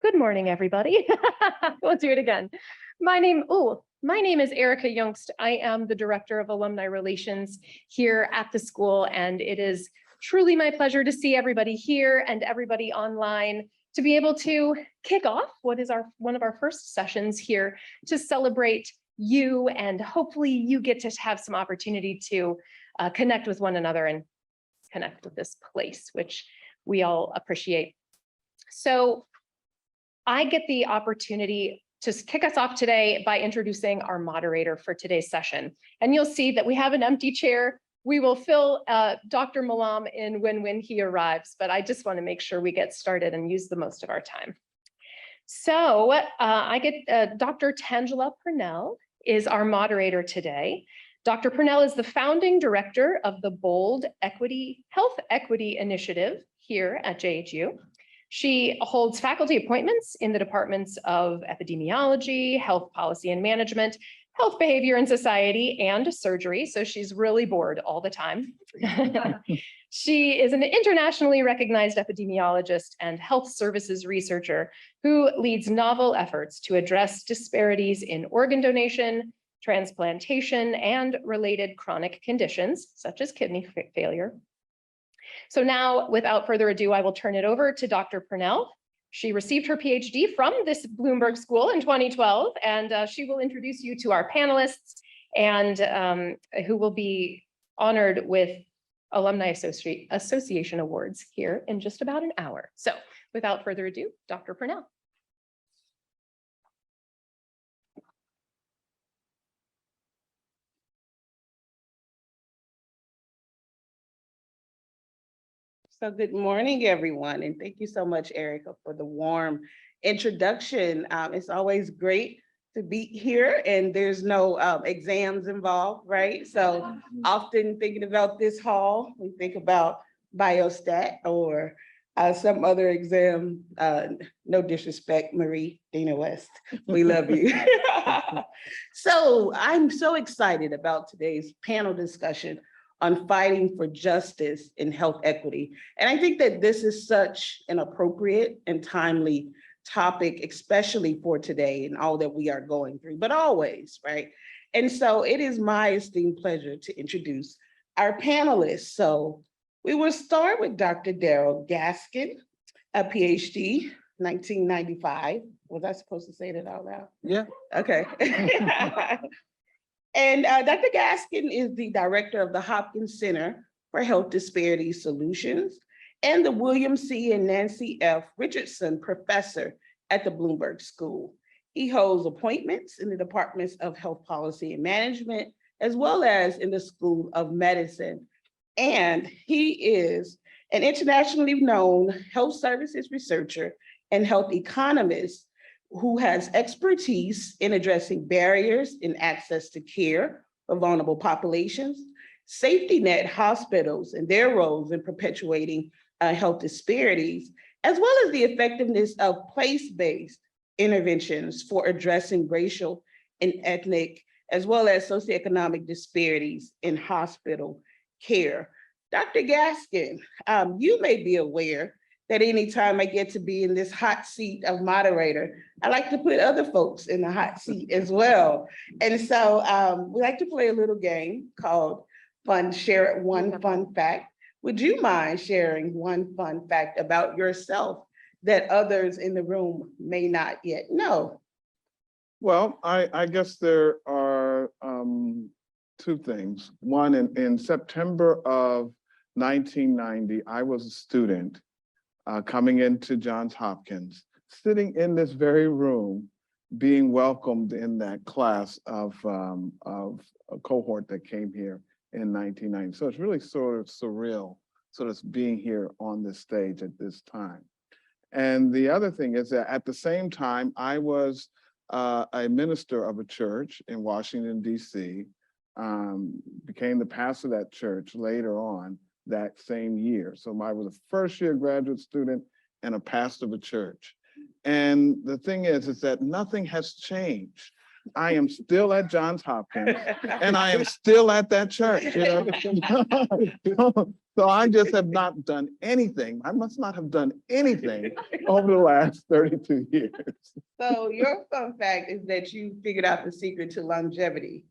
Good morning, everybody. We'll do it again. My name is Erica Youngst. I am the Director of Alumni Relations here at the school, and it is truly my pleasure to see everybody here and everybody online to be able to kick off what is one of our first sessions here to celebrate you, and hopefully you get to have some opportunity to connect with one another and connect with this place, which we all appreciate. So I get the opportunity to kick us off today by introducing our moderator for today's session. And you'll see that we have an empty chair. We will fill Dr. Milam in when he arrives, but I just want to make sure we get started and use the most of our time. So I get Dr. Tanjala Purnell is our moderator today. Dr. Purnell is the founding director of the BOLD Health Equity Initiative here at JHU. She holds faculty appointments in the departments of epidemiology, health policy and management, health behavior and society, and surgery. So she's really bored all the time. She is an internationally recognized epidemiologist and health services researcher who leads novel efforts to address disparities in organ donation, transplantation, and related chronic conditions, such as kidney failure. So now, without further ado, I will turn it over to Dr. Purnell. She received her PhD from this Bloomberg School in 2012, and she will introduce you to our panelists and who will be honored with Alumni Association Awards here in just about an hour. So without further ado, Dr. Purnell. So good morning, everyone, and thank you so much, Erica, for the warm introduction. It's always great to be here, and there's no exams involved, right? So often thinking about this hall, we think about biostat or some other exam. No disrespect, Marie Dina West, we love you. So I'm so excited about today's panel discussion on fighting for justice and health equity. And I think that this is such an appropriate and timely topic, especially for today and all that we are going through, but always, right? And so it is my esteemed pleasure to introduce our panelists. So we will start with Dr. Daryl Gaskin, a PhD, 1995. Was I supposed to say that out loud? Yeah. Okay. And Dr. Gaskin is the director of the Hopkins Center for Health Disparity Solutions and the William C. and Nancy F. Richardson Professor at the Bloomberg School. He holds appointments in the departments of Health Policy and Management, as well as in the School of Medicine. And he is an internationally known health services researcher and health economist who has expertise in addressing barriers in access to care for vulnerable populations, safety net hospitals and their roles in perpetuating health disparities, as well as the effectiveness of place-based interventions for addressing racial and ethnic, as well as socioeconomic disparities in hospital care. Dr. Gaskin, you may be aware that anytime I get to be in this hot seat of moderator, I like to put other folks in the hot seat as well. And so we like to play a little game called Share One Fun Fact. Would you mind sharing one fun fact about yourself that others in the room may not yet know? Well, I guess there are two things. One, in September of 1990, I was a student coming into Johns Hopkins, sitting in this very room, being welcomed in that class of a cohort that came here in 1990. So it's really sort of surreal, sort of being here on this stage at this time. And the other thing is that at the same time, I was a minister of a church in Washington, DC, became the pastor of that church later on that same year. So I was a first-year graduate student and a pastor of a church. And the thing is that nothing has changed. I am still at Johns Hopkins and I am still at that church, you know. So I just have not done anything. I must not have done anything over the last 32 years. So your fun fact is that you figured out the secret to longevity.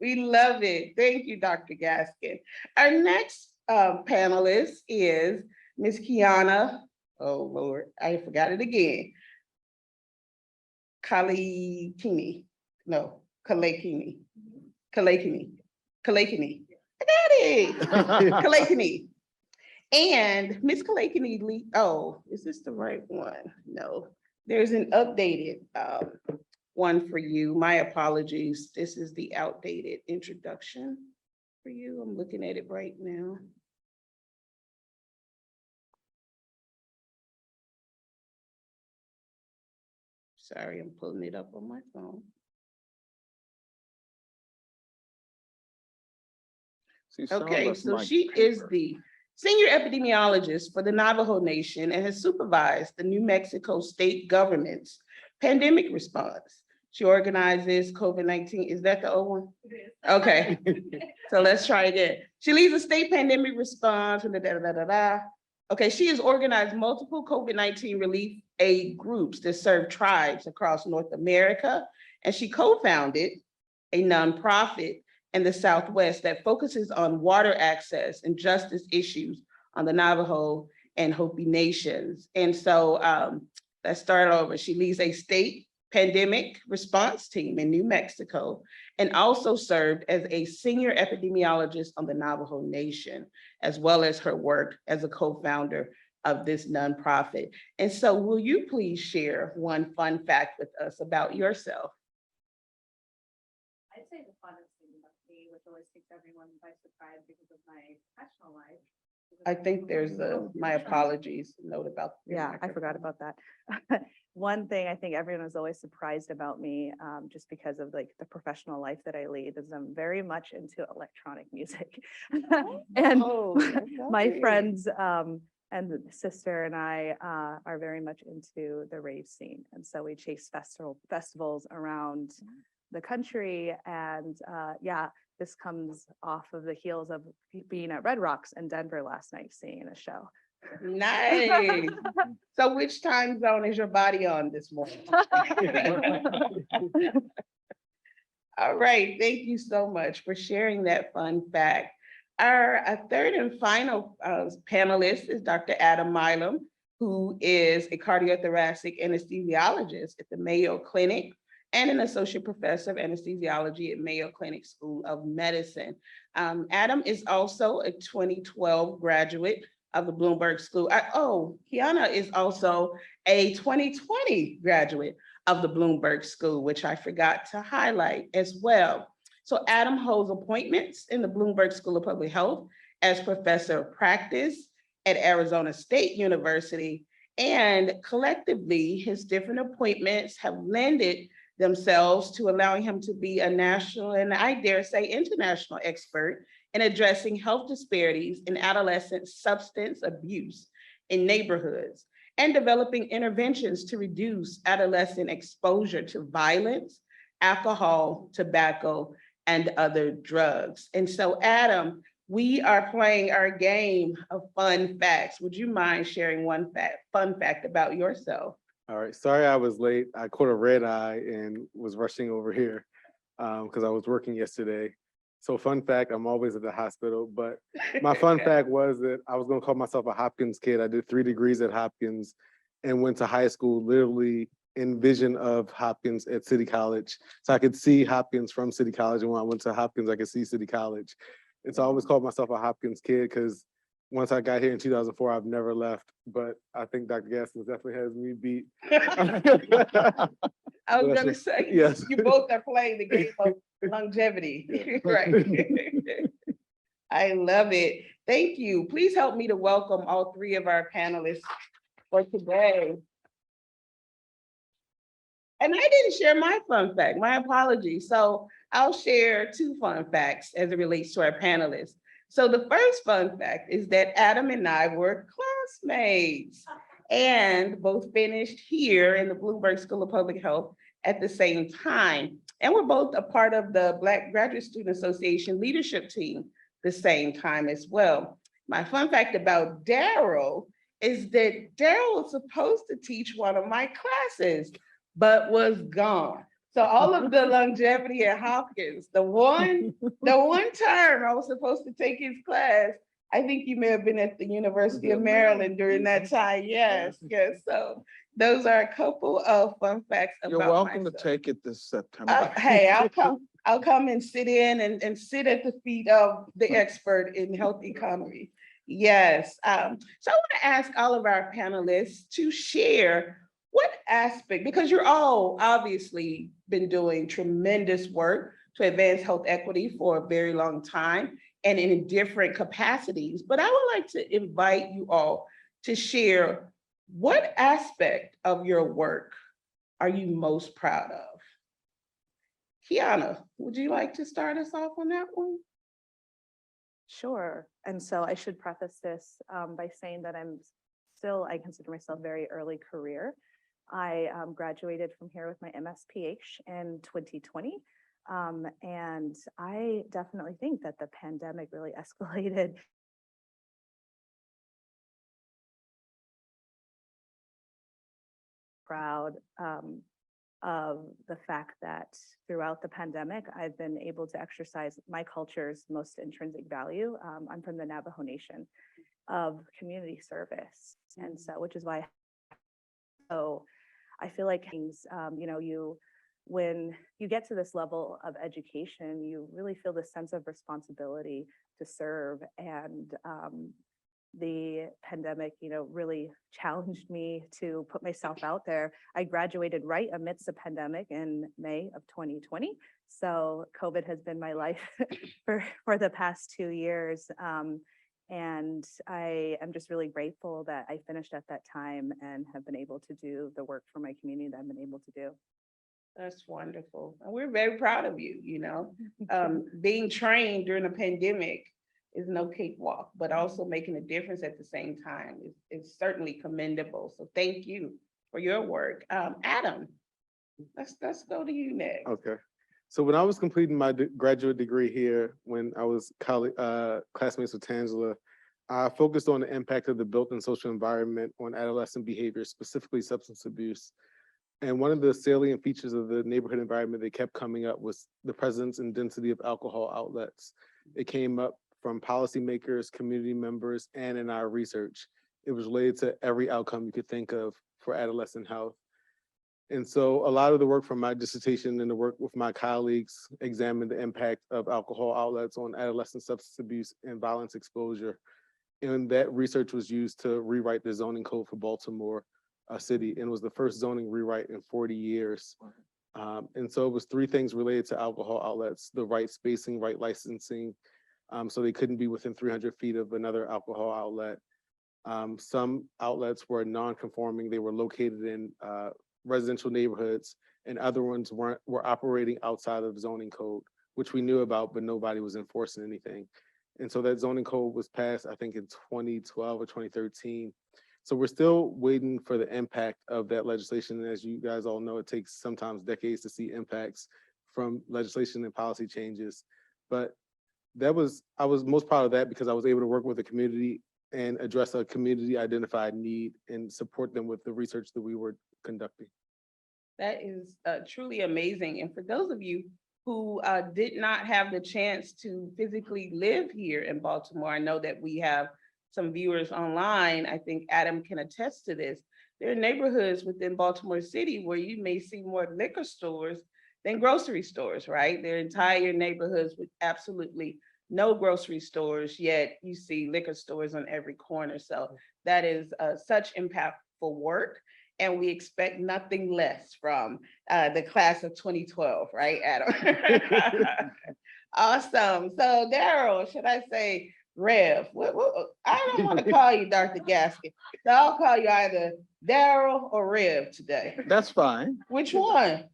We love it. Thank you, Dr. Gaskin. Our next panelist is Miss Kiana. Oh, Lord, I forgot it again. Kaleikini. No, Kaleikini. Kaleikini. Kaleikini. I got it. Kaleikini. And Miss Kaleikini, oh, is this the right one? No, there's an updated one for you. My apologies. This is the outdated introduction for you. I'm looking at it right now. Sorry, I'm pulling it up on my phone. Okay, so she is the senior epidemiologist for the Navajo Nation and has supervised the New Mexico state government's pandemic response. She organizes COVID-19. Is that the old one? Okay, so let's try again. She leads the state pandemic response. Okay, she has organized multiple COVID-19 relief aid groups that serve tribes across North America, and she co-founded a nonprofit in the Southwest that focuses on water access and justice issues on the Navajo and Hopi nations. And so let's start over. She leads a state pandemic response team in New Mexico and also served as a senior epidemiologist on the Navajo Nation, as well as her work as a co-founder of this nonprofit. And so will you please share one fun fact with us about yourself? I'd say the funnest thing about me, which always takes everyone by surprise because of my professional life. I think there's my apologies note about. Yeah, I forgot about that. One thing I think everyone is always surprised about me, just because of like the professional life that I lead, is I'm very much into electronic music. And my friends and the sister and I are very much into the rave scene. And so we chase festivals around the country. And yeah, this comes off of the heels of being at Red Rocks in Denver last night, seeing a show. Nice. So which time zone is your body on this morning? All right, thank you so much for sharing that fun fact. Our third and final panelist is Dr. Adam Milam, who is a cardiothoracic anesthesiologist at the Mayo Clinic and an associate professor of anesthesiology at Mayo Clinic School of Medicine. Adam is also a 2012 graduate of the Bloomberg School. Kiana is also a 2020 graduate of the Bloomberg School, which I forgot to highlight as well. So Adam holds appointments in the Bloomberg School of Public Health as professor of practice at Arizona State University. And collectively, his different appointments have lended themselves to allowing him to be a national and I dare say international expert in addressing health disparities in adolescent substance abuse in neighborhoods and developing interventions to reduce adolescent exposure to violence, alcohol, tobacco, and other drugs. And so Adam, we are playing our game of fun facts. Would you mind sharing one fun fact about yourself? All right, sorry I was late. I caught a red eye and was rushing over here because I was working yesterday. So fun fact, I'm always at the hospital, but my fun fact was that I was gonna call myself a Hopkins kid. I did 3 degrees at Hopkins and went to high school literally in vision of Hopkins at City College. So I could see Hopkins from City College, and when I went to Hopkins, I could see City College. And so I always called myself a Hopkins kid because once I got here in 2004, I've never left, but I think Dr. Gaskin definitely has me beat. I was gonna say, yes. You both are playing the game of longevity, right? I love it. Thank you. Please help me to welcome all 3 of our panelists for today. And I didn't share my fun fact, my apologies. So I'll share 2 fun facts as it relates to our panelists. So the first fun fact is that Adam and I were classmates and both finished here in the Bloomberg School of Public Health at the same time. And we're both a part of the Black Graduate Student Association leadership team the same time as well. My fun fact about Darrell is that Darrell was supposed to teach one of my classes, but was gone. So all of the longevity at Hopkins, the one term I was supposed to take his class, I think you may have been at the University of Maryland during that time. Yes, yes. So those are a couple of fun facts about You're welcome to myself. take it this September. Hey, I'll come and sit in and sit at the feet of the expert in health economy. Yes. So I want to ask all of our panelists to share what aspect, because you're all obviously been doing tremendous work to advance health equity for a very long time and in different capacities. But I would like to invite you all to share what aspect of your work are you most proud of? Kiana, would you like to start us off on that one? Sure. And so I should preface this by saying that I consider myself very early career. I graduated from here with my MSPH in 2020. And I definitely think that the pandemic really escalated proud of the fact that throughout the pandemic, I've been able to exercise my culture's most intrinsic value. I'm from the Navajo Nation of community service. And so, which is why, so I feel like things, when you get to this level of education, you really feel this sense of responsibility to serve. And the pandemic, really challenged me to put myself out there. I graduated right amidst the pandemic in May of 2020. So COVID has been my life for the past 2 years. And I am just really grateful that I finished at that time and have been able to do the work for my community that I've been able to do. That's wonderful. And we're very proud of you, being trained during a pandemic is no cakewalk, but also making a difference at the same time is certainly commendable. So thank you for your work. Adam, let's go to you next. Okay. So when I was completing my graduate degree here, when I was classmates with Tanjala, I focused on the impact of the built and social environment on adolescent behavior, specifically substance abuse. And one of the salient features of the neighborhood environment that kept coming up was the presence and density of alcohol outlets. It came up from policymakers, community members, and in our research. It was related to every outcome you could think of for adolescent health. And so a lot of the work from my dissertation and the work with my colleagues examined the impact of alcohol outlets on adolescent substance abuse and violence exposure. And that research was used to rewrite the zoning code for Baltimore City, and was the first zoning rewrite in 40 years. And so it was 3 things related to alcohol outlets: the right spacing, right licensing, so they couldn't be within 300 feet of another alcohol outlet. Some outlets were non-conforming; they were located in residential neighborhoods, and other ones were operating outside of the zoning code, which we knew about, but nobody was enforcing anything. And so that zoning code was passed, I think, in 2012 or 2013. So we're still waiting for the impact of that legislation. And as you guys all know, it takes sometimes decades to see impacts from legislation and policy changes. But I was most proud of that because I was able to work with the community and address a community identified need and support them with the research that we were conducting. That is truly amazing. And for those of you who did not have the chance to physically live here in Baltimore, I know that we have some viewers online. I think Adam can attest to this. There are neighborhoods within Baltimore City where you may see more liquor stores than grocery stores, right? There are entire neighborhoods with absolutely no grocery stores, yet you see liquor stores on every corner. So that is such impactful work. And we expect nothing less from the class of 2012, right, Adam? Awesome. So Darrell, should I say Rev? I don't want to call you Dr. Gaskin. So I'll call you either Darrell or Rev today. That's fine. Which one?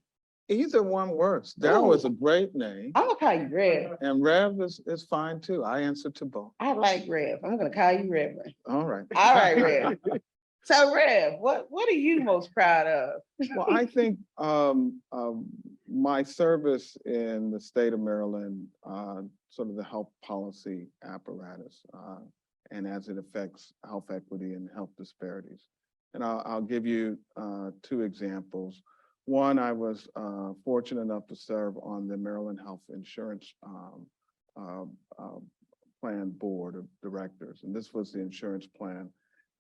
Either one works. Darrell is a great name. I'm gonna call you Rev. And Rev is fine too. I answer to both. I like Rev. I'm gonna call you Reverend. All right. All right, Rev. So Rev, what are you most proud of? Well, I think my service in the state of Maryland, sort of the health policy apparatus, and as it affects health equity and health disparities. And I'll give you two examples. One, I was fortunate enough to serve on the Maryland Health Insurance Plan Board of Directors. And this was the insurance plan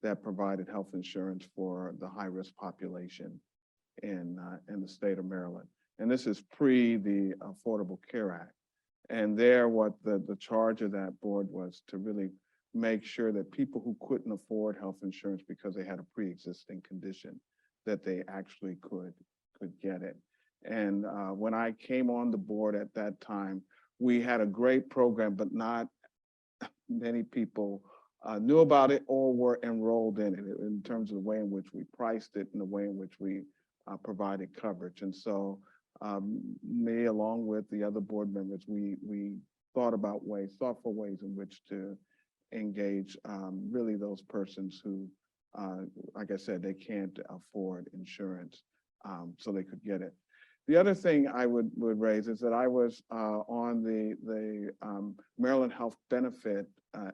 that provided health insurance for the high-risk population in the state of Maryland. And this is pre the Affordable Care Act. And there, what the charge of that board was to really make sure that people who couldn't afford health insurance because they had a pre-existing condition, that they actually could get it. And when I came on the board at that time, we had a great program, but not many people knew about it or were enrolled in it in terms of the way in which we priced it and the way in which we provided coverage. And so me, along with the other board members, we thought about thoughtful ways in which to engage really those persons who, like I said, they can't afford insurance, so they could get it. The other thing I would raise is that I was on the Maryland Health Benefit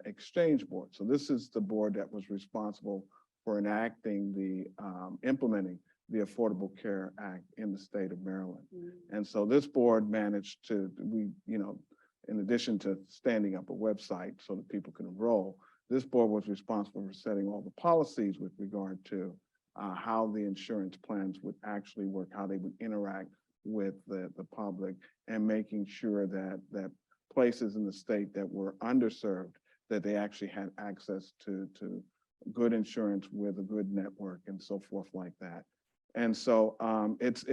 Exchange Board. So this is the board that was responsible for implementing the Affordable Care Act in the state of Maryland. Mm-hmm. And so this board managed to, in addition to standing up a website so that people can enroll, this board was responsible for setting all the policies with regard to how the insurance plans would actually work, how they would interact with the public, and making sure that places in the state that were underserved, that they actually had access to good insurance with a good network and so forth like that. And so it's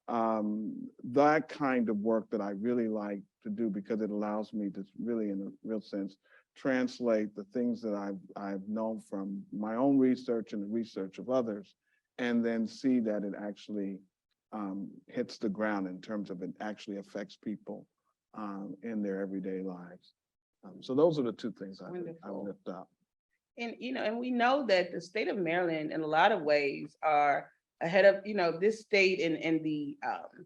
that kind of work that I really like to do, because it allows me to really, in a real sense, translate the things that I've known from my own research and the research of others, and then see that it actually hits the ground in terms of it actually affects people in their everyday lives. So those are the two things I would lift up. And and we know that the state of Maryland, in a lot of ways, are ahead of this state, and the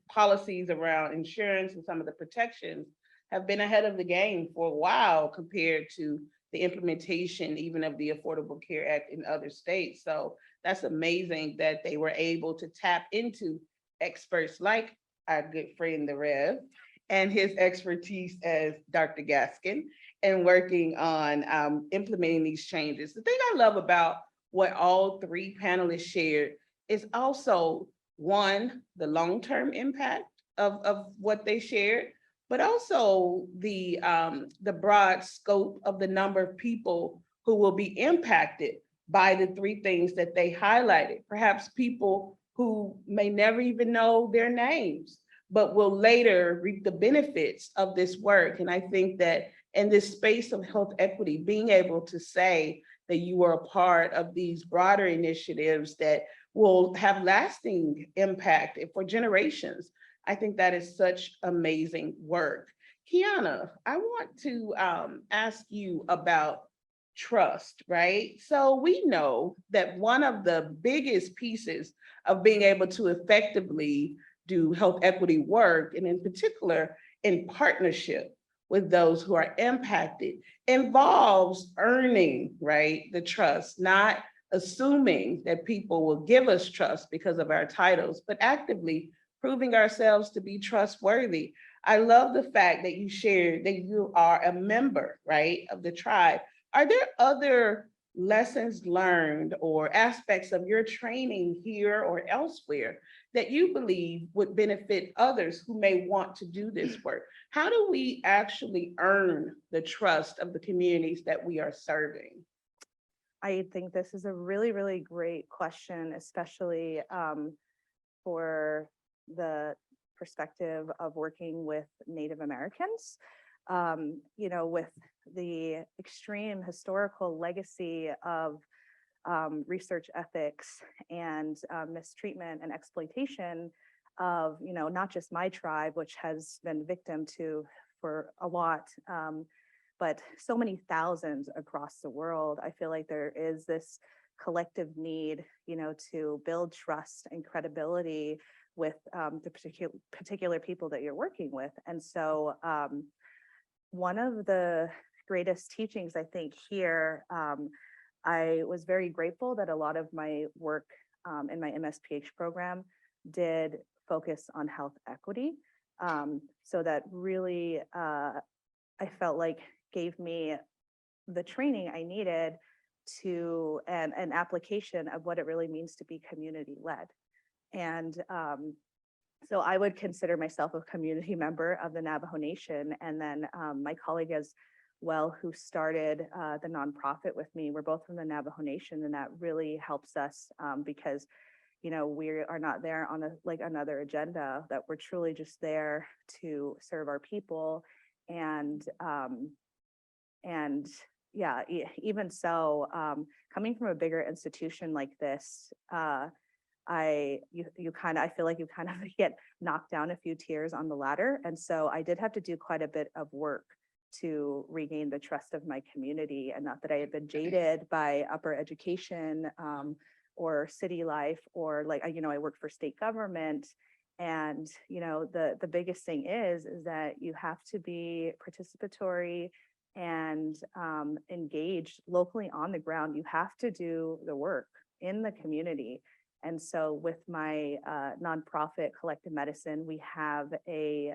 policies around insurance and some of the protections have been ahead of the game for a while compared to the implementation even of the Affordable Care Act in other states. So that's amazing that they were able to tap into experts like our good friend, the Rev, and his expertise as Dr. Gaskin, and working on implementing these changes. The thing I love about what all three panelists shared is also, one, the long-term impact of what they shared, but also the broad scope of the number of people who will be impacted by the three things that they highlighted. Perhaps people who may never even know their names, but will later reap the benefits of this work. And I think that in this space of health equity, being able to say that you are a part of these broader initiatives that will have lasting impact for generations, I think that is such amazing work. Kiana, I want to ask you about trust, right? So we know that one of the biggest pieces of being able to effectively do health equity work, and in particular in partnership with those who are impacted, involves earning, right, the trust, not assuming that people will give us trust because of our titles, but actively proving ourselves to be trustworthy. I love the fact that you shared that you are a member, right, of the tribe. Are there other lessons learned or aspects of your training here or elsewhere that you believe would benefit others who may want to do this work? How do we actually earn the trust of the communities that we are serving? I think this is a really, really great question, especially for the perspective of working with Native Americans. With the extreme historical legacy of research ethics and mistreatment and exploitation of, not just my tribe, which has been victim to for a lot, but so many thousands across the world. I feel like there is this collective need, to build trust and credibility with the particular people that you're working with. And so one of the greatest teachings, I think, here, I was very grateful that a lot of my work in my MSPH program did focus on health equity. So that really, I felt like gave me the training I needed to an application of what it really means to be community led. And so I would consider myself a community member of the Navajo Nation. And then my colleague as well, who started the nonprofit with me, we're both from the Navajo Nation, and that really helps us because we are not there on another agenda, that we're truly just there to serve our people. And yeah, even so, coming from a bigger institution like this, I feel like you kind of get knocked down a few tiers on the ladder. And so I did have to do quite a bit of work to regain the trust of my community. And not that I had been jaded by upper education or city life, or I worked for state government. And, the biggest thing is that you have to be participatory and engaged locally on the ground. You have to do the work in the community. And so with my nonprofit Collective Medicine, we have a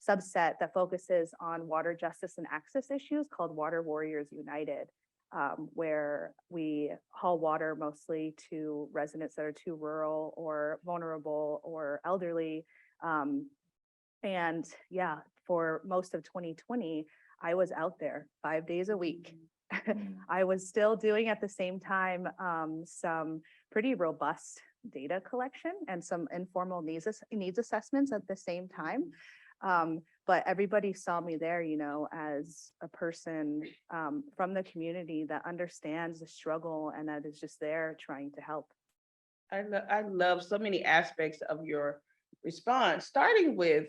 subset that focuses on water justice and access issues called Water Warriors United, where we haul water mostly to residents that are too rural or vulnerable or elderly. And yeah, for most of 2020, I was out there 5 days a week. I was still doing at the same time some pretty robust data collection and some informal needs assessments at the same time. But everybody saw me there, as a person from the community that understands the struggle and that is just there trying to help. I love so many aspects of your response, starting with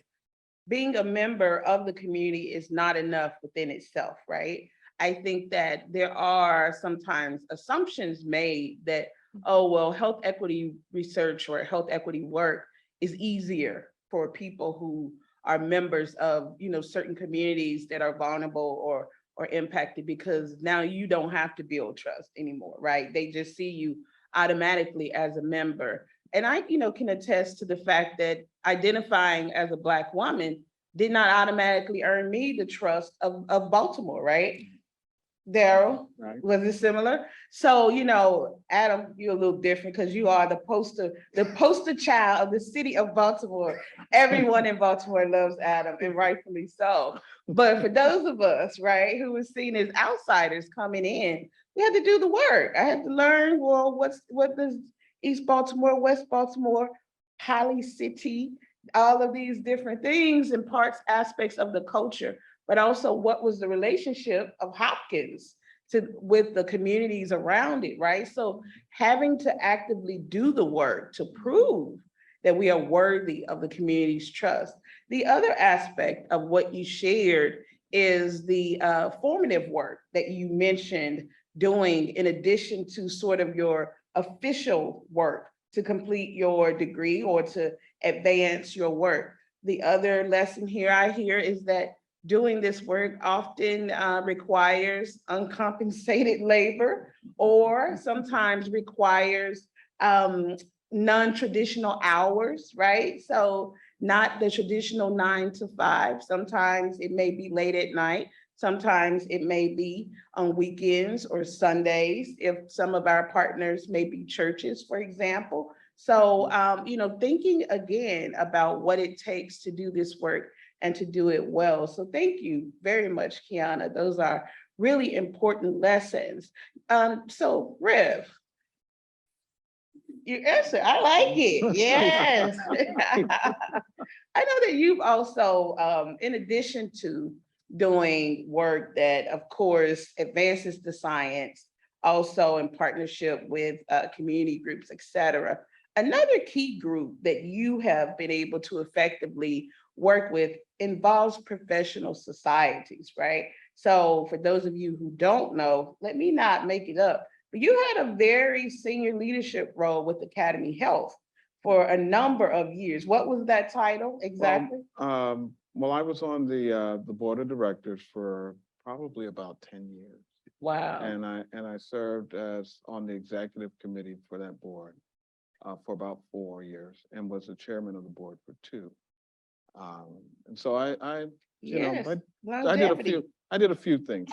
being a member of the community is not enough within itself, right? I think that there are sometimes assumptions made that, oh, well, health equity research or health equity work is easier for people who are members of, certain communities that are vulnerable or impacted, because now you don't have to build trust anymore, right? They just see you automatically as a member. And I, can attest to the fact that identifying as a Black woman did not automatically earn me the trust of Baltimore, right? Darrell, Right. was it similar? So, Adam, you're a little different because you are the poster child of the city of Baltimore. Everyone in Baltimore loves Adam, and rightfully so. But for those of us, right, who were seen as outsiders coming in, we had to do the work. I had to learn, well, what does East Baltimore, West Baltimore, Holly City, all of these different things and aspects of the culture, but also what was the relationship of Hopkins with the communities around it, right? So having to actively do the work to prove that we are worthy of the community's trust. The other aspect of what you shared is the formative work that you mentioned doing in addition to sort of your official work to complete your degree or to advance your work. The other lesson here I hear is that doing this work often requires uncompensated labor, or sometimes requires non-traditional hours, right? So not the traditional 9 to 5. Sometimes it may be late at night. Sometimes it may be on weekends or Sundays, if some of our partners may be churches, for example. So, thinking again about what it takes to do this work and to do it well. So thank you very much, Kiana. Those are really important lessons. So Rev, you answer, I like it, yes. I know that you've also, in addition to doing work that, of course, advances the science, also in partnership with community groups, et cetera. Another key group that you have been able to effectively work with involves professional societies, right? So for those of you who don't know, let me not make it up. You had a very senior leadership role with Academy Health for a number of years. What was that title exactly? Well, I was on the board of directors for probably about 10 years. Wow. And I served as on the executive committee for that board for about 4 years and was the chairman of the board for 2. And so I you know, Yes, I did a few things.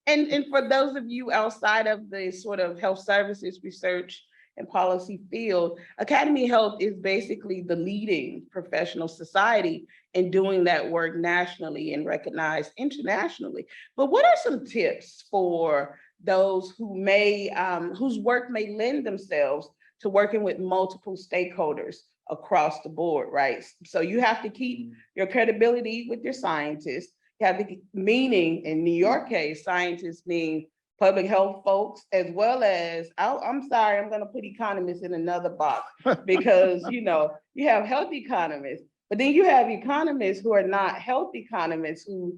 And for those of you outside of the sort of health services research and policy field, Academy Health is basically the leading professional society in doing that work nationally and recognized internationally. But what are some tips for those who may, whose work may lend themselves to working with multiple stakeholders across the board, right? So you have to keep your credibility with your scientists. You have to, meaning in New York case, scientists mean public health folks, as well as, I'm sorry, I'm gonna put economists in another box because, you know, you have health economists, but then you have economists who are not health economists who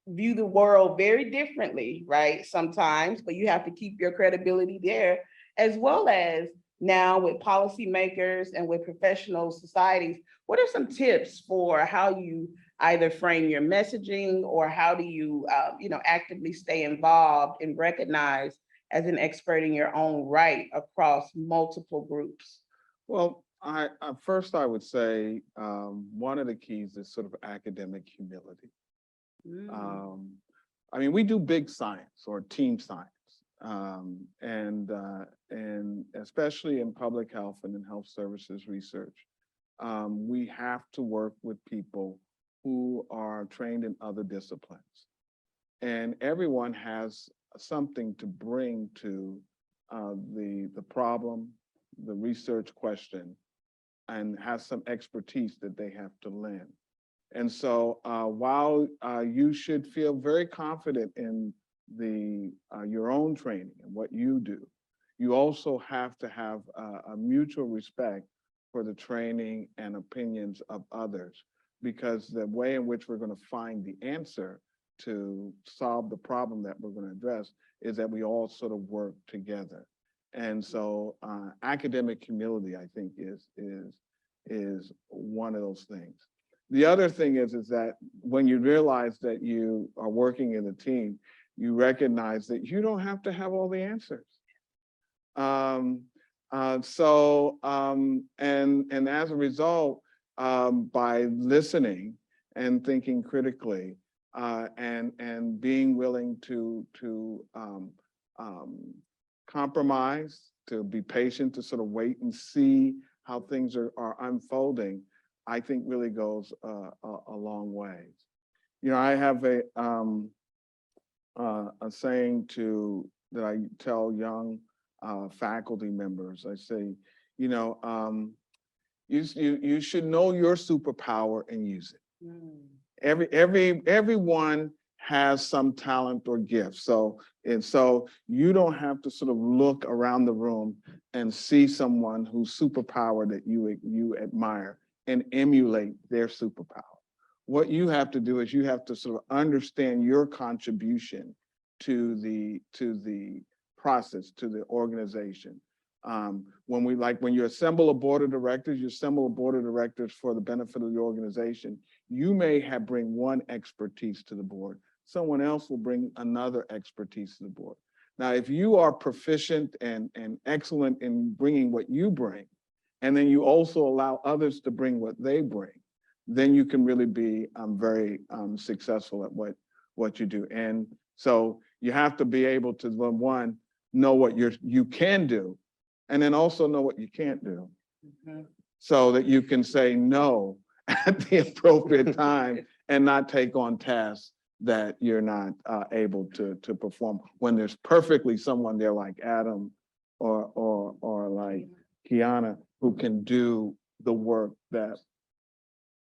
view the world very differently, right? Sometimes, but you have to keep your credibility there, as well as now with policymakers and with professional societies. What are some tips for how you either frame your messaging or how do you, you know, actively stay involved and recognized as an expert in your own right across multiple groups? Well, first I would say one of the keys is sort of academic humility. I mean, we do big science or team science, and especially in public health and in health services research, we have to work with people who are trained in other disciplines. And everyone has something to bring to the problem, the research question, and has some expertise that they have to lend. And so while you should feel very confident in your own training and what you do, you also have to have a mutual respect for the training and opinions of others, because the way in which we're going to find the answer to solve the problem that we're going to address is that we all sort of work together. And so academic humility, I think, is one of those things. The other thing is that when you realize that you are working in a team, you recognize that you don't have to have all the answers. And as a result, by listening and thinking critically, and being willing to compromise, to be patient, to sort of wait and see how things are unfolding, I think really goes a long way. You know, I have a saying that I tell young faculty members. I say, you know, you should know your superpower and use it. Everyone has some talent or gift. So you don't have to sort of look around the room and see someone whose superpower that you admire and emulate their superpower. What you have to do is you have to sort of understand your contribution to the process, to the organization. When you assemble a board of directors, you assemble a board of directors for the benefit of the organization. You may bring one expertise to the board. Someone else will bring another expertise to the board. Now, if you are proficient and excellent in bringing what you bring, and then you also allow others to bring what they bring, then you can really be very successful at what you do. And so you have to be able to, one, know what you can do, and then also know what you can't do, so that you can say no at the appropriate time and not take on tasks that you're not able to perform when there's perfectly someone there like Adam or like Kiana who can do the work that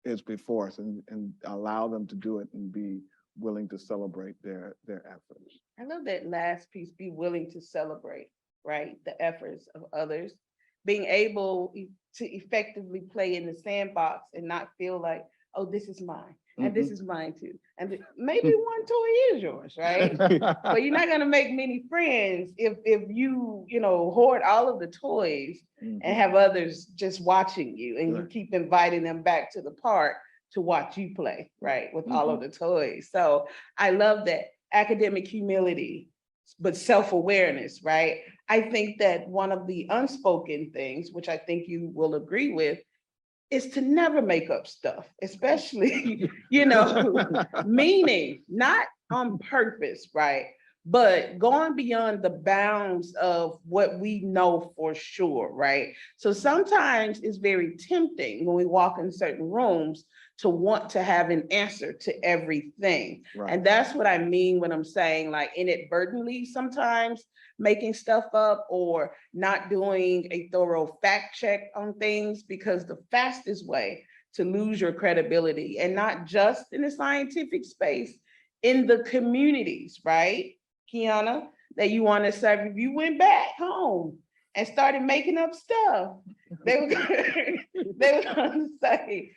is before us, and allow them to do it and be willing to celebrate their efforts. I love that last piece, be willing to celebrate, right? The efforts of others, being able to effectively play in the sandbox and not feel like oh, this is mine, and this is mine too. And maybe one toy is yours, right? But you're not gonna make many friends if you, hoard all of the toys and have others just watching you, and you Right. keep inviting them back to the park to watch you play, right, with all of the toys. So I love that academic humility, but self-awareness, right? I think that one of the unspoken things, which I think you will agree with, is to never make up stuff, especially, meaning, not on purpose, right? But going beyond the bounds of what we know for sure, right? So sometimes it's very tempting when we walk in certain rooms to want to have an answer to everything. Right. And that's what I mean when I'm saying, like, inadvertently sometimes making stuff up or not doing a thorough fact check on things, because the fastest way to lose your credibility, and not just in the scientific space, in the communities, right, Kiana, that you want to serve, if you went back home and started making up stuff, they were gonna say,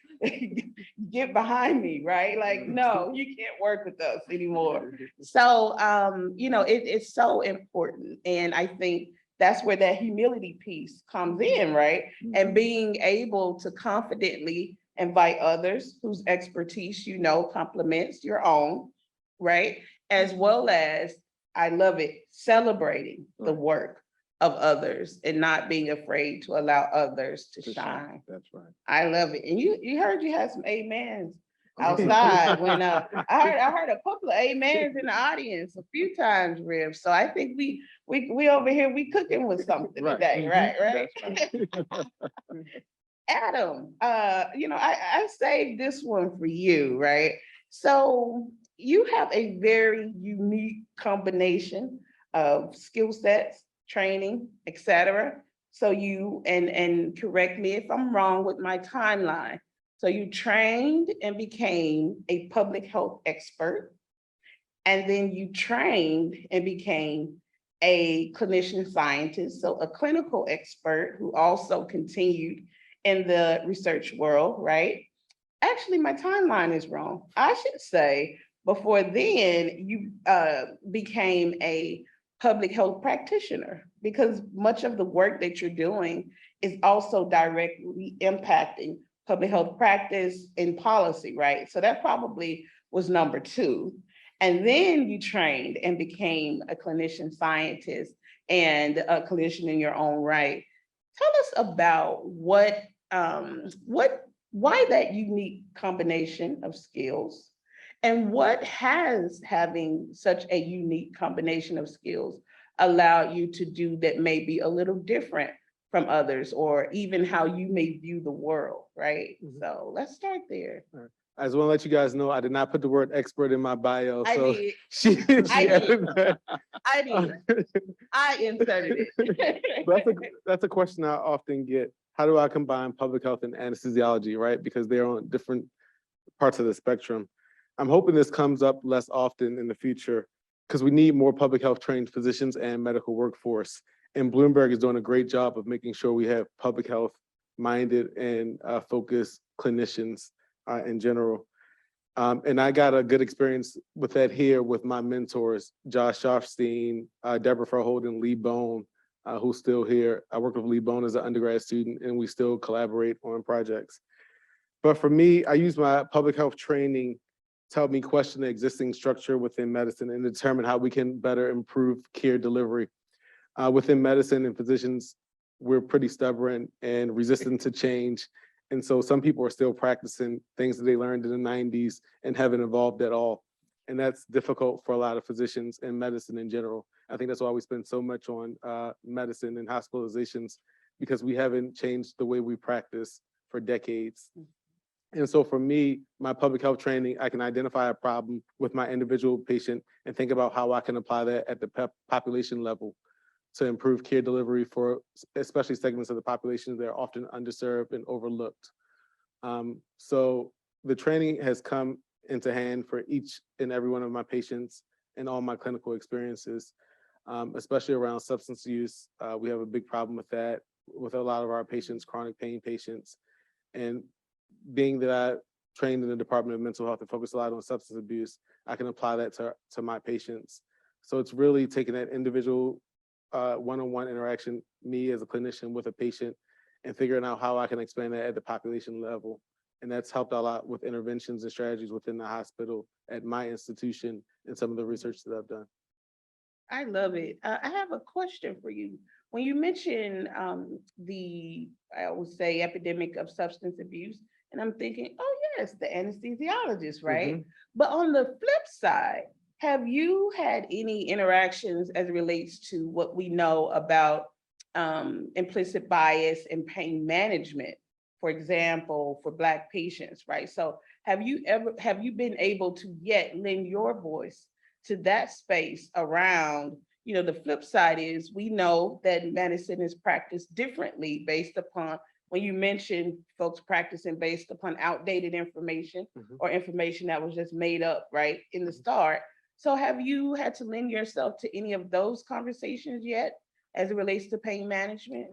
get behind me, right? Like, no, you can't work with us anymore. So, it's so important. And I think that's where that humility piece comes in, right? And being able to confidently invite others whose expertise, complements your own, right? As well as, I love it, celebrating the Right. work of others and not being afraid to allow others to shine. That's right. I love it. And you heard you had some amens outside when I heard a couple of amens in the audience a few times, Rib. So I think we over here, we cooking with something Right. today, right? That's right. Adam, I saved this one for you, right? So you have a very unique combination of skill sets, training, etc. So you, and correct me if I'm wrong with my timeline. So you trained and became a public health expert, and then you trained and became a clinician scientist, so a clinical expert who also continued in the research world, right? Actually, my timeline is wrong. I should say before then you became a public health practitioner, because much of the work that you're doing is also directly impacting public health practice and policy, right? So that probably was number two. And then you trained and became a clinician scientist and a clinician in your own right. Tell us about why that unique combination of skills, and what has having such a unique combination of skills allowed you to do that may be a little different from others, or even how you may view the world, right? So let's start there. I just want to let you guys know I did not put the word expert in my bio. I So did. she I added did. that. I did. I inserted it. But that's a question I often get. How do I combine public health and anesthesiology, right? Because they're on different parts of the spectrum. I'm hoping this comes up less often in the future, because we need more public health trained physicians and medical workforce. And Bloomberg is doing a great job of making sure we have public health minded and focused clinicians in general. And I got a good experience with that here with my mentors, Josh Schofstein, Deborah Verholden, Lee Bone, who's still here. I worked with Lee Bone as an undergrad student, and we still collaborate on projects. But for me, I use my public health training to help me question the existing structure within medicine and determine how we can better improve care delivery. Within medicine and physicians, we're pretty stubborn and resistant to change. And so some people are still practicing things that they learned in the 90s and haven't evolved at all. And that's difficult for a lot of physicians and medicine in general. I think that's why we spend so much on medicine and hospitalizations, because we haven't changed the way we practice for decades. And so for me, my public health training, I can identify a problem with my individual patient and think about how I can apply that at the population level to improve care delivery for especially segments of the population that are often underserved and overlooked. So the training has come into hand for each and every one of my patients and all my clinical experiences, especially around substance use. We have a big problem with that with a lot of our patients, chronic pain patients. And being that I trained in the Department of Mental Health and focus a lot on substance abuse, I can apply that to my patients. So it's really taking that individual one-on-one interaction, me as a clinician with a patient, and figuring out how I can expand that at the population level. And that's helped a lot with interventions and strategies within the hospital, at my institution, and some of the research that I've done. I love it. I have a question for you. When you mention I would say, epidemic of substance abuse, and I'm thinking, oh yes, the anesthesiologist, right? But on the flip side, have you had any interactions as it relates to what we know about implicit bias and pain management, for example, for Black patients, right? So have you been able to yet lend your voice to that space around, the flip side is we know that medicine is practiced differently based upon, when you mentioned folks practicing based upon outdated information or information that was just made up, right, in the start. So have you had to lend yourself to any of those conversations yet as it relates to pain management?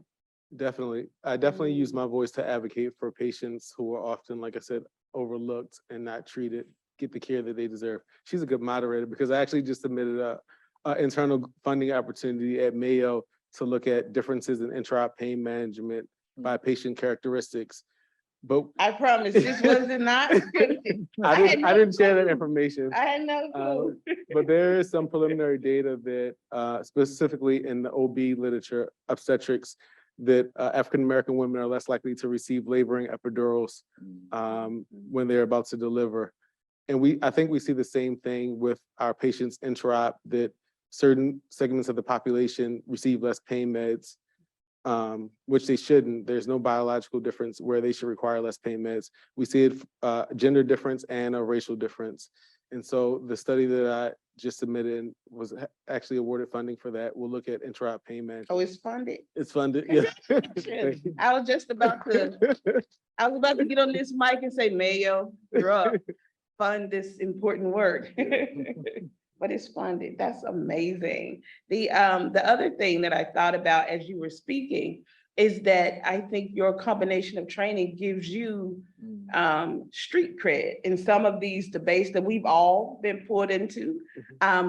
Definitely. I definitely use my voice to advocate for patients who are often, like I said, overlooked and not treated, get the care that they deserve. She's a good moderator because I actually just submitted a internal funding opportunity at Mayo to look at differences in intra-op pain management by patient characteristics. But I promise this wasn't not scripted. I didn't share that information. I had no clue. But there is some preliminary data that specifically in the OB literature, obstetrics, that African-American women are less likely to receive laboring epidurals when they're about to deliver. And I think we see the same thing with our patients intra-op, that certain segments of the population receive less pain meds, which they shouldn't. There's no biological difference where they should require less pain meds. We see it gender difference and a racial difference. And so the study that I just submitted was actually awarded funding for that. We'll look at intra-op pain management. Oh, it's funded. It's funded, yeah. I was about to get on this mic and say, Mayo, you're up. Fund this important work. But it's funded. That's amazing. The other thing that I thought about as you were speaking is that I think your combination of training gives you street cred in some of these debates that we've all been pulled into.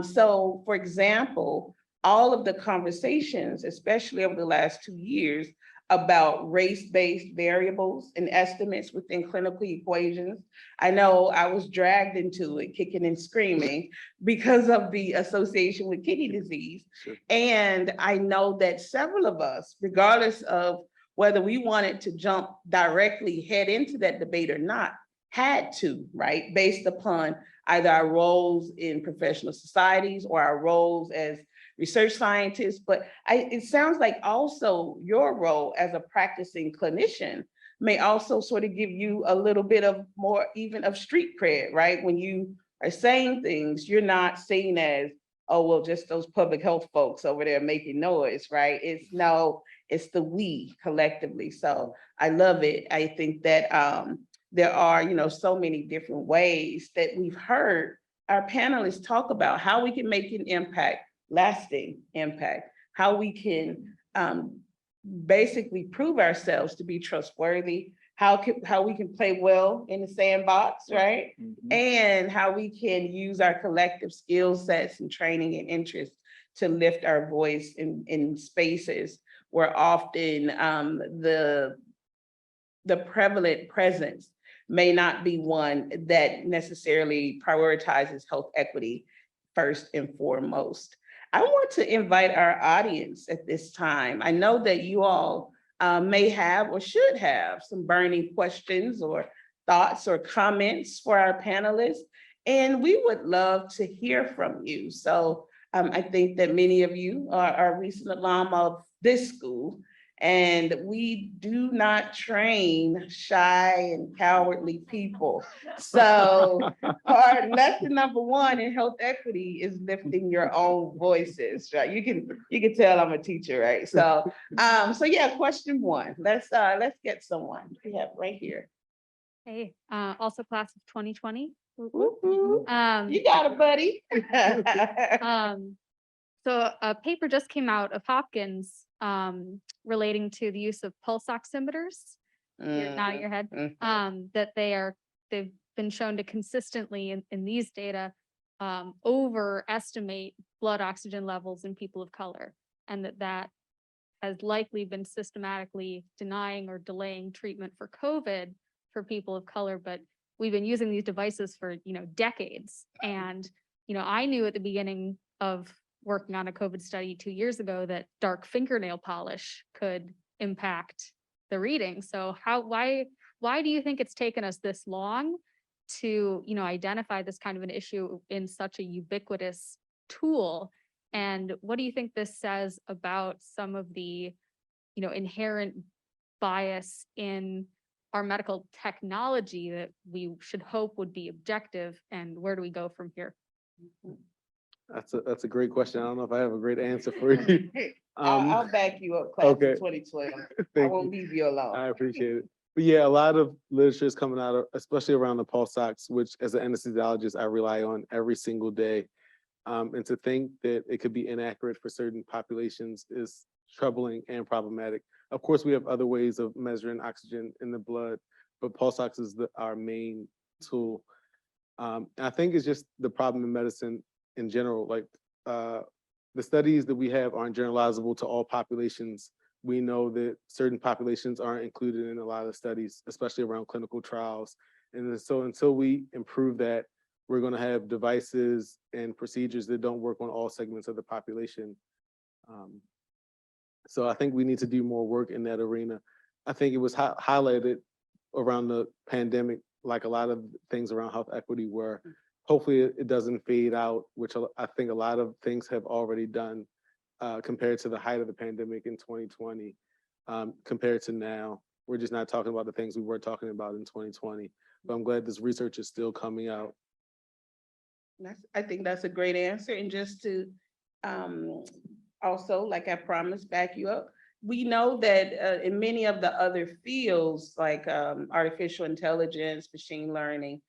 So for example, all of the conversations, especially over the last 2 years, about race-based variables and estimates within clinical equations. I know I was dragged into it, kicking and screaming, because of the association with kidney disease. Sure. And I know that several of us, regardless of whether we wanted to jump directly head into that debate or not, had to, right? Based upon either our roles in professional societies or our roles as research scientists, but it sounds like also your role as a practicing clinician may also sort of give you a little bit of more even of street cred, right? When you are saying things, you're not seen as, oh, well, just those public health folks over there making noise, right? It's the we collectively. So I love it. I think that there are, so many different ways that we've heard our panelists talk about how we can make an impact, lasting impact, how we can basically prove ourselves to be trustworthy, how we can play well in the sandbox, right? And how we can use our collective skill sets and training and interest to lift our voice in spaces where often the prevalent presence may not be one that necessarily prioritizes health equity first and foremost. I want to invite our audience at this time. I know that you all may have or should have some burning questions or thoughts or comments for our panelists, and we would love to hear from you. So I think that many of you are recent alum of this school, and we do not train shy and cowardly people. So our lesson number one in health equity is lifting your own voices, right? You can tell I'm a teacher, right? So yeah, question one. Let's get someone. We have right here. Hey, also class of 2020. Woo-hoo. You got it, buddy. So a paper just came out of Hopkins relating to the use of pulse oximeters, nodding your head, that they've been shown to consistently in these data overestimate blood oxygen levels in people of color, and that has likely been systematically denying or delaying treatment for COVID for people of color. But we've been using these devices for, decades. And, I knew at the beginning of working on a COVID study 2 years ago that dark fingernail polish could impact the reading. So why do you think it's taken us this long to, identify this kind of an issue in such a ubiquitous tool? And what do you think this says about some of the, inherent bias in our medical technology that we should hope would be objective? And where do we go from here? That's a great question. I don't know if I have a great answer for you. I'll back you up, class okay. of 2012. I Thank won't you. leave you alone. I appreciate it. But yeah, a lot of literature is coming out, especially around the pulse ox, which as an anesthesiologist, I rely on every single day. And to think that it could be inaccurate for certain populations is troubling and problematic. Of course, we have other ways of measuring oxygen in the blood, but pulse ox is our main tool. I think it's just the problem in medicine in general. Like the studies that we have aren't generalizable to all populations. We know that certain populations aren't included in a lot of studies, especially around clinical trials. And so until we improve that, we're going to have devices and procedures that don't work on all segments of the population. So I think we need to do more work in that arena. I think it was highlighted around the pandemic, like a lot of things around health equity were. Hopefully it doesn't fade out, which I think a lot of things have already done compared to the height of the pandemic in 2020, compared to now. We're just not talking about the things we were talking about in 2020. But I'm glad this research is still coming out. I think that's a great answer. And just to also, like I promised, back you up, we know that in many of the other fields, like artificial intelligence, machine learning,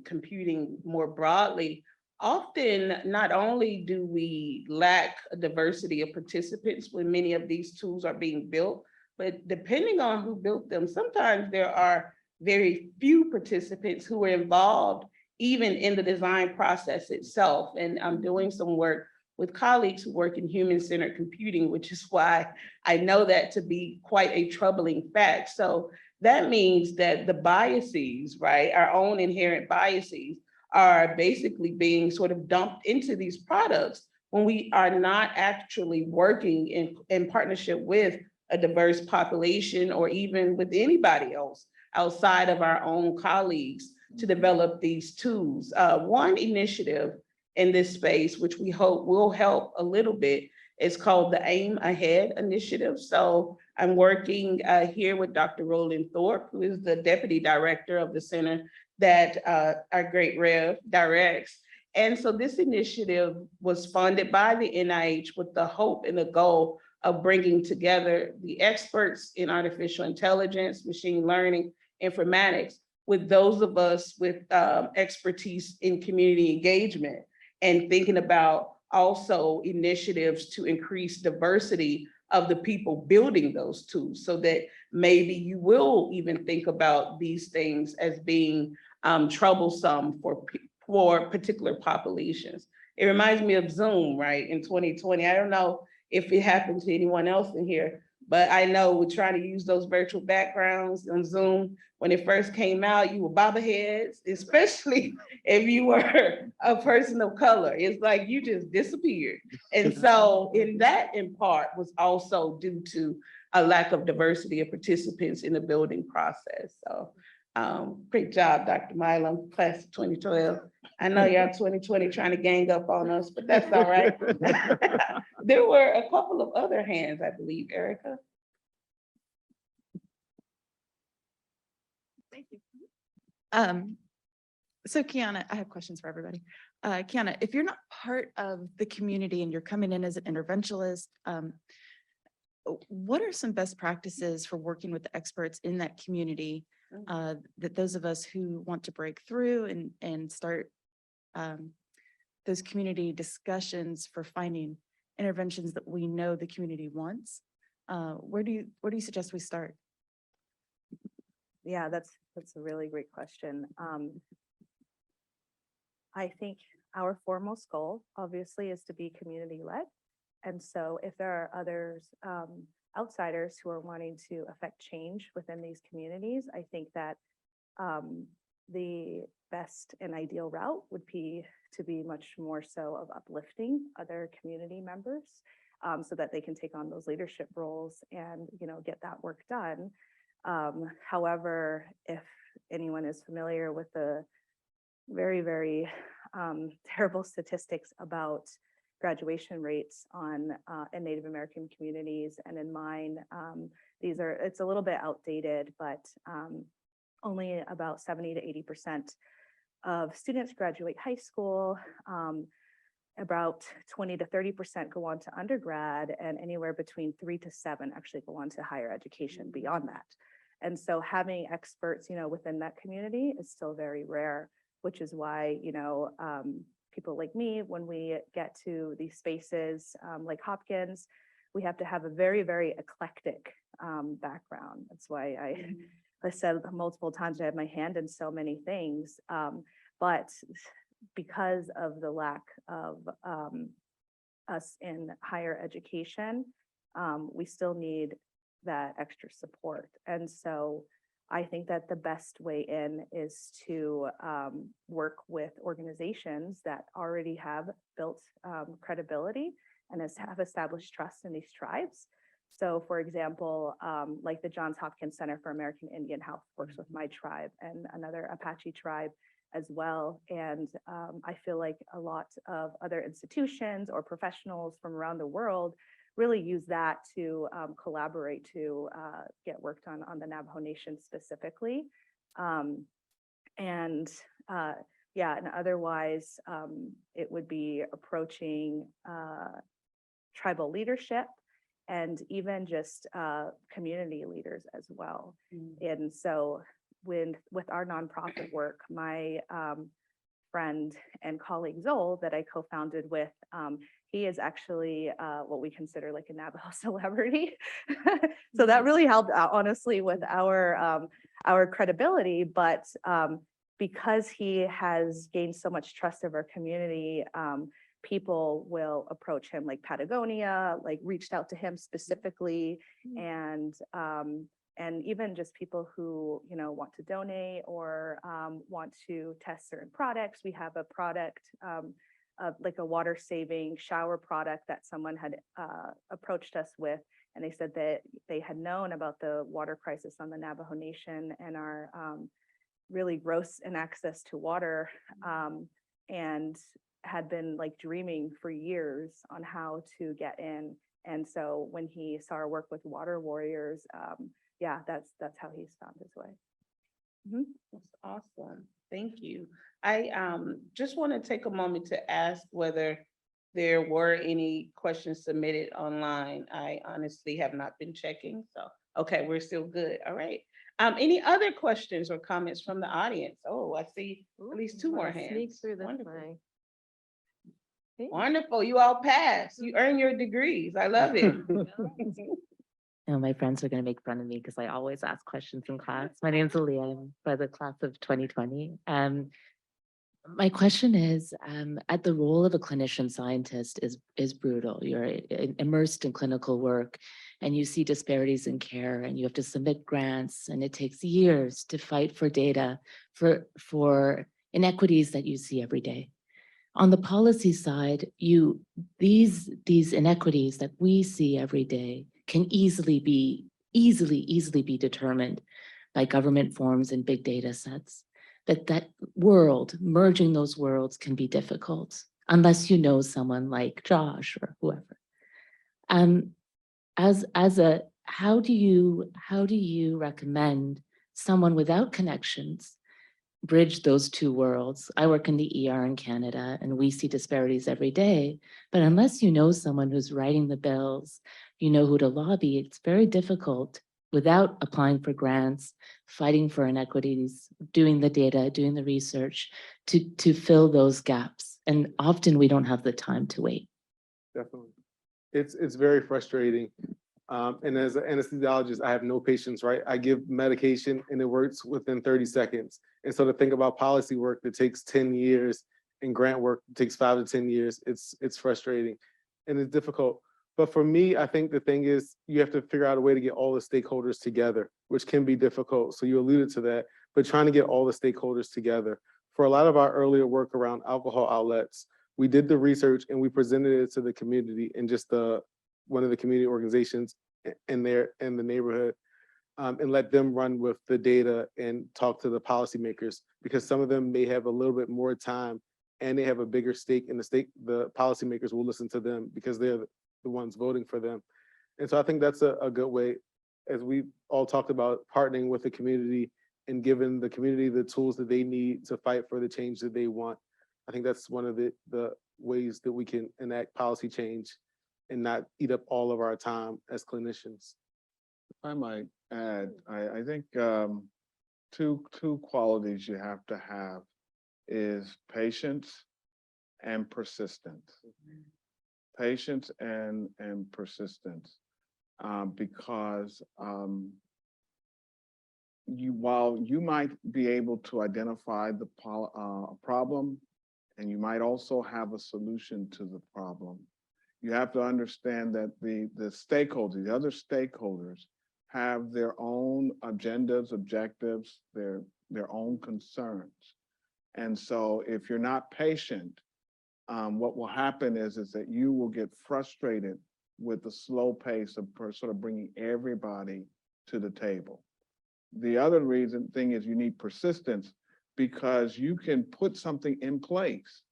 computing more broadly, often not only do we lack a diversity of participants when many of these tools are being built, but depending on who built them, sometimes there are very few participants who are involved even in the design process itself. And I'm doing some work with colleagues who work in human-centered computing, which is why I know that to be quite a troubling fact. So that means that the biases, right, our own inherent biases, are basically being sort of dumped into these products when we are not actually working in partnership with a diverse population or even with anybody else outside of our own colleagues to develop these tools. One initiative in this space, which we hope will help a little bit, is called the Aim Ahead Initiative. So I'm working here with Dr. Roland Thorpe, who is the Deputy Director of the center that our great Rev directs. And so this initiative was funded by the NIH with the hope and the goal of bringing together the experts in artificial intelligence, machine learning, informatics, with those of us with expertise in community engagement, and thinking about also initiatives to increase diversity of the people building those tools, so that maybe you will even think about these things as being troublesome for particular populations. It reminds me of Zoom, right, in 2020. I don't know if it happened to anyone else in here, but I know we're trying to use those virtual backgrounds on Zoom. When it first came out, you were bobbleheads, especially if you were a person of color. It's like you just disappeared. And so in part was also due to a lack of diversity of participants in the building process. So great job, Dr. Milam, class of 2012. I know y'all 2020 trying to gang up on us, but that's all right. There were a couple of other hands, I believe, Erica. Thank you. So Kiana, I have questions for everybody. Kiana, if you're not part of the community and you're coming in as an interventionalist, what are some best practices for working with the experts in that community that those of us who want to break through and start those community discussions for finding interventions that we know the community wants? Where do you suggest we start? Yeah, that's a really great question. I think our foremost goal, obviously, is to be community-led. And so if there are others, outsiders who are wanting to affect change within these communities, I think that the best and ideal route would be to be much more so of uplifting other community members, so that they can take on those leadership roles and, get that work done. However, if anyone is familiar with the very, very terrible statistics about graduation rates in Native American communities and in mine, it's a little bit outdated, but only about 70 to 80% of students graduate high school. About 20 to 30% go on to undergrad, and anywhere between 3 to 7 actually go on to higher education beyond that. And so having experts, within that community is still very rare, which is why, people like me, when we get to these spaces like Hopkins, we have to have a very, very eclectic background. That's why I said multiple times I have my hand in so many things, but because of the lack of us in higher education, we still need that extra support. And so I think that the best way in is to work with organizations that already have built credibility and have established trust in these tribes. So for example, like the Johns Hopkins Center for American Indian Health works with my tribe and another Apache tribe as well. And I feel like a lot of other institutions or professionals from around the world really use that to collaborate to get work done on the Navajo Nation specifically. And otherwise, it would be approaching tribal leadership and even just community leaders as well. And so with our nonprofit work, my friend and colleague Zoll that I co-founded with, he is actually what we consider like a Navajo celebrity. So that really helped out, honestly, with our credibility. But because he has gained so much trust of our community, people will approach him, like Patagonia, like reached out to him specifically, and even just people who, want to donate or want to test certain products. We have a product, like a water saving shower product that someone had approached us with. And they said that they had known about the water crisis on the Navajo Nation and our really gross inaccess to water, and had been like dreaming for years on how to get in. And so when he saw our work with Water Warriors, that's how he's found his way. That's awesome. Thank you. I just want to take a moment to ask whether there were any questions submitted online. I honestly have not been checking. So, okay, we're still good. All right. Any other questions or comments from the audience? Oh, I see at least 2 more hands. Sneak through this Wonderful. thing. Wonderful. You all passed. You earn your degrees. I love it. My friends are going to make fun of me because I always ask questions in class. My name's Aaliyah. I'm for the class of 2020. My question is, at the role of a clinician scientist is brutal. You're immersed in clinical work and you see disparities in care and you have to submit grants and it takes years to fight for data for inequities that you see every day. On the policy side, these inequities that we see every day can easily be determined by government forms and big data sets. That world, merging those worlds can be difficult unless you know someone like Josh or whoever. How do you recommend someone without connections bridge those 2 worlds? I work in the ER in Canada and we see disparities every day, but unless you know someone who's writing the bills, you know who to lobby, it's very difficult without applying for grants, fighting for inequities, doing the data, doing the research to fill those gaps. And often we don't have the time to wait. Definitely. It's very frustrating. And as an anesthesiologist, I have no patience, right? I give medication and it works within 30 seconds. And so to think about policy work that takes 10 years and grant work that takes 5 to 10 years, it's frustrating and it's difficult. But for me, I think the thing is you have to figure out a way to get all the stakeholders together, which can be difficult. So you alluded to that, but trying to get all the stakeholders together. For a lot of our earlier work around alcohol outlets, we did the research and we presented it to the community and just one of the community organizations in the neighborhood, and let them run with the data and talk to the policymakers, because some of them may have a little bit more time and they have a bigger stake in the policymakers will listen to them because they're the ones voting for them. And so I think that's a good way, as we all talked about, partnering with the community and giving the community the tools that they need to fight for the change that they want. I think that's one of the ways that we can enact policy change and not eat up all of our time as clinicians. If I might add, I think two qualities you have to have is patience and persistence. Patience and persistence, because while you might be able to identify the problem, and you might also have a solution to the problem, you have to understand that the stakeholders, the other stakeholders, have their own agendas, objectives, their own concerns. And so if you're not patient, what will happen is that you will get frustrated with the slow pace of sort of bringing everybody to the table. The other thing is you need persistence, because you can put something in place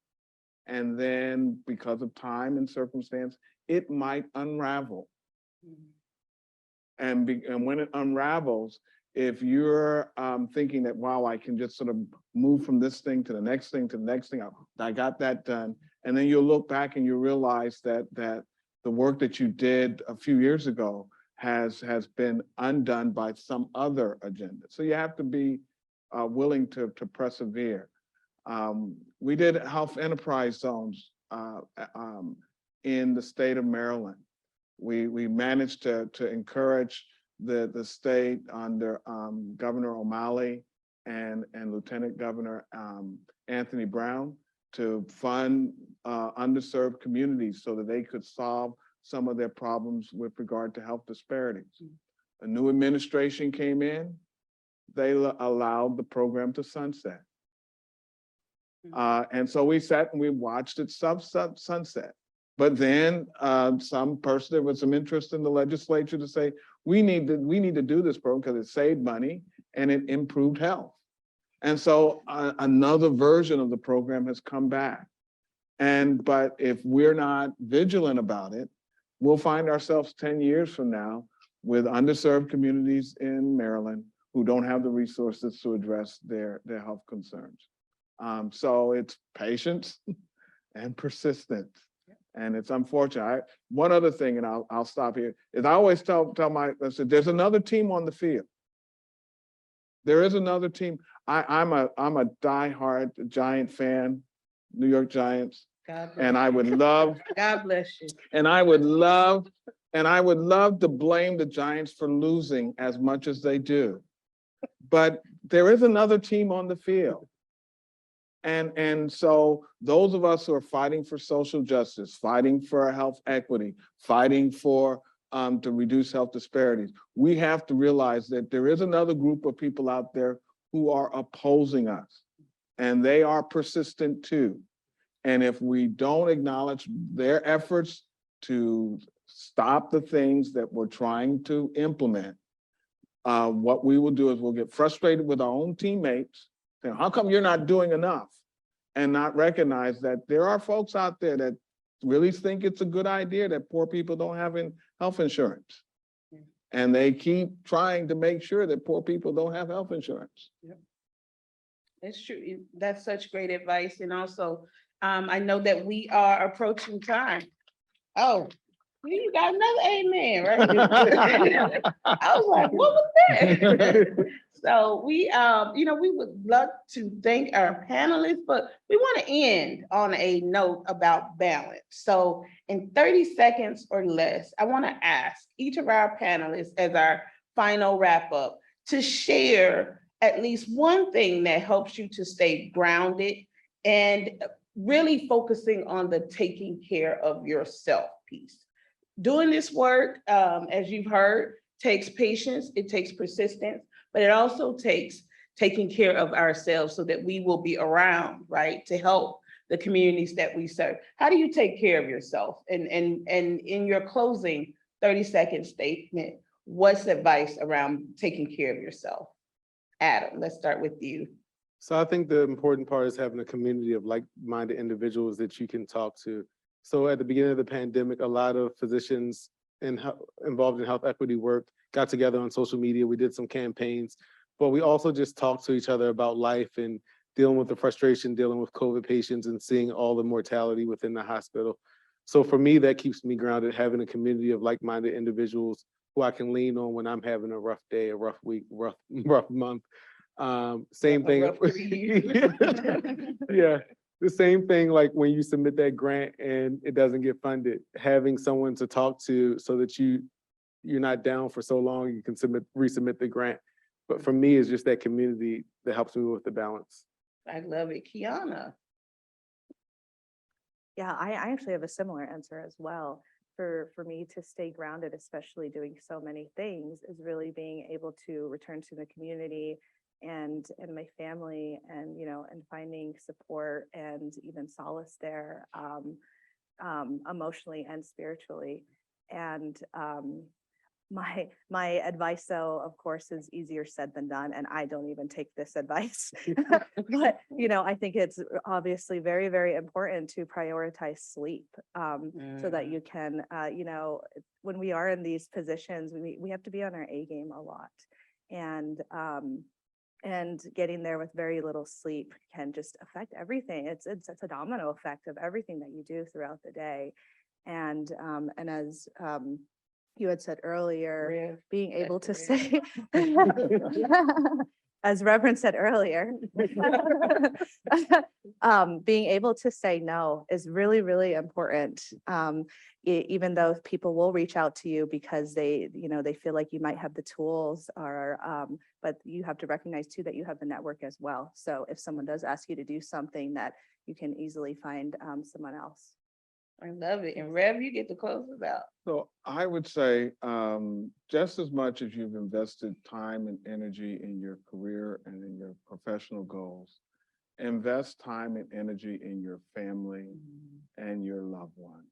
and then because of time and circumstance, it might unravel. And when it unravels, if you're thinking that, wow, I can just sort of move from this thing to the next thing to the next thing, I got that done. And then you'll look back and you realize that the work that you did a few years ago has been undone by some other agenda. So you have to be willing to persevere. We did health enterprise zones in the state of Maryland. We managed to encourage the state under Governor O'Malley and Lieutenant Governor Anthony Brown to fund underserved communities so that they could solve some of their problems with regard to health disparities. A new administration came in, they allowed the program to sunset. And so we sat and we watched it sunset. But then some person, there was some interest in the legislature to say, we need to do this program because it saved money and it improved health. And so another version of the program has come back. But if we're not vigilant about it, we'll find ourselves 10 years from now with underserved communities in Maryland who don't have the resources to address their health concerns. So it's patience and persistence. And it's unfortunate. One other thing, and I'll stop here, is I always tell I said, there's another team on the field. There is another team. I'm a diehard Giant fan, New York Giants. God bless And I would love, God bless you. and I would love to blame the Giants for losing as much as they do. But there is another team on the field. And so those of us who are fighting for social justice, fighting for health equity, fighting for to reduce health disparities, we have to realize that there is another group of people out there who are opposing us, and they are persistent too. And if we don't acknowledge their efforts to stop the things that we're trying to implement, what we will do is we'll get frustrated with our own teammates, saying, how come you're not doing enough? And not recognize that there are folks out there that really think it's a good idea that poor people don't have health insurance. Yeah. And they keep trying to make sure that poor people don't have health insurance. Yep. It's true. That's such great advice. And also, I know that we are approaching time. Oh, You got another amen, right? I was like, what was that? So we, we would love to thank our panelists, but we want to end on a note about balance. So in 30 seconds or less, I want to ask each of our panelists as our final wrap up to share at least one thing that helps you to stay grounded and really focusing on the taking care of yourself piece. Doing this work, as you've heard, takes patience, it takes persistence, but it also takes taking care of ourselves so that we will be around, right, to help the communities that we serve. How do you take care of yourself? And in your closing 30-second statement, what's advice around taking care of yourself? Adam, let's start with you. So I think the important part is having a community of like-minded individuals that you can talk to. So at the beginning of the pandemic, a lot of physicians involved in health equity work got together on social media. We did some campaigns, but we also just talked to each other about life and dealing with the frustration, dealing with COVID patients and seeing all the mortality within the hospital. So for me, that keeps me grounded, having a community of like-minded individuals who I can lean on when I'm having a rough day, a rough week, rough month. Same thing. Yeah, the same thing like when you submit that grant and it doesn't get funded, having someone to talk to so that you're not down for so long, you can resubmit the grant. But for me, it's just that community that helps me with the balance. I love it. Kiana. Yeah, I actually have a similar answer as well. For me to stay grounded, especially doing so many things, is really being able to return to the community and my family, and and finding support and even solace there, emotionally and spiritually. And my advice, though, of course, is easier said than done, and I don't even take this advice. But I think it's obviously very, very important to prioritize sleep, so that you can, when we are in these positions, we have to be on our A game a lot, and getting there with very little sleep can just affect everything. It's a domino effect of everything that you do throughout the day, and as you had said earlier, being able to say, as Reverend said earlier, being able to say no is really, really important. Even though people will reach out to you because they feel like you might have the tools, but you have to recognize too that you have the network as well. So if someone does ask you to do something, that you can easily find someone else. I love it. And Rev, you get to close us out. So I would say, just as much as you've invested time and energy in your career and in your professional goals, invest time and energy in your family and your loved ones.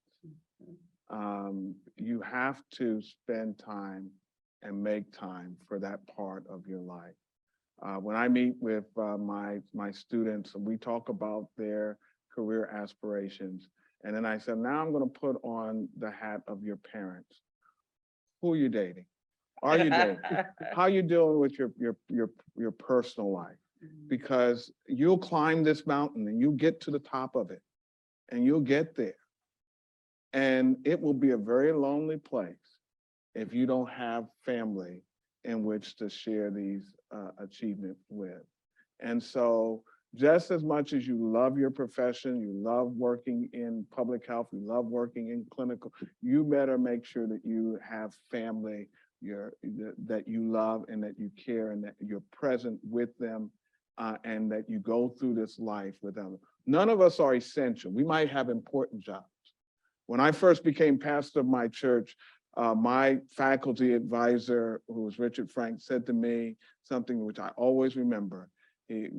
You have to spend time and make time for that part of your life. When I meet with my students, we talk about their career aspirations. And then I said, now I'm going to put on the hat of your parents. Who are you dating? Are you dating? How are you dealing with your personal life? Because you'll climb this mountain and you'll get to the top of it and you'll get there. And it will be a very lonely place if you don't have family in which to share these achievements with. And so just as much as you love your profession, you love working in public health, you love working in clinical, you better make sure that you have family that you love and that you care and that you're present with them, and that you go through this life with them. None of us are essential. We might have important jobs. When I first became pastor of my church, my faculty advisor, who was Richard Frank, said to me something which I always remember.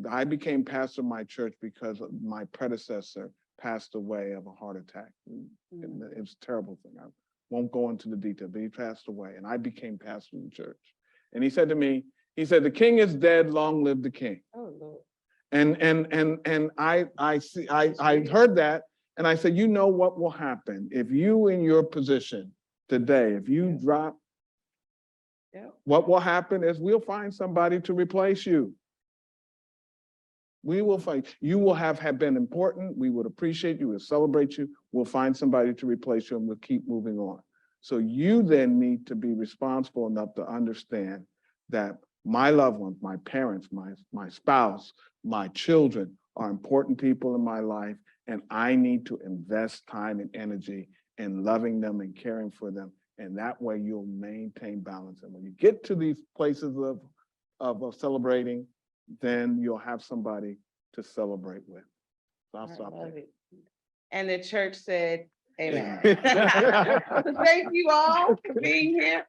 I became pastor of my church because my predecessor passed away of a heart attack. It was a terrible thing. I won't go into the detail, but he passed away and I became pastor of the church. And he said to me, he said, "The king is dead, long live the king." Oh, Lord. And I heard that and I said, you know what will happen if you in your position today, if you drop, what will happen is we'll find somebody to replace you. We will find, you will have been important. We would appreciate you, we'll celebrate you. We'll find somebody to replace you and we'll keep moving on. So you then need to be responsible enough to understand that my loved ones, my parents, my spouse, my children are important people in my life, and I need to invest time and energy in loving them and caring for them. And that way you'll maintain balance. And when you get to these places of celebrating, then you'll have somebody to celebrate with. So I'll I stop love there. it. And the church said, amen. Amen. Thank you all for being here.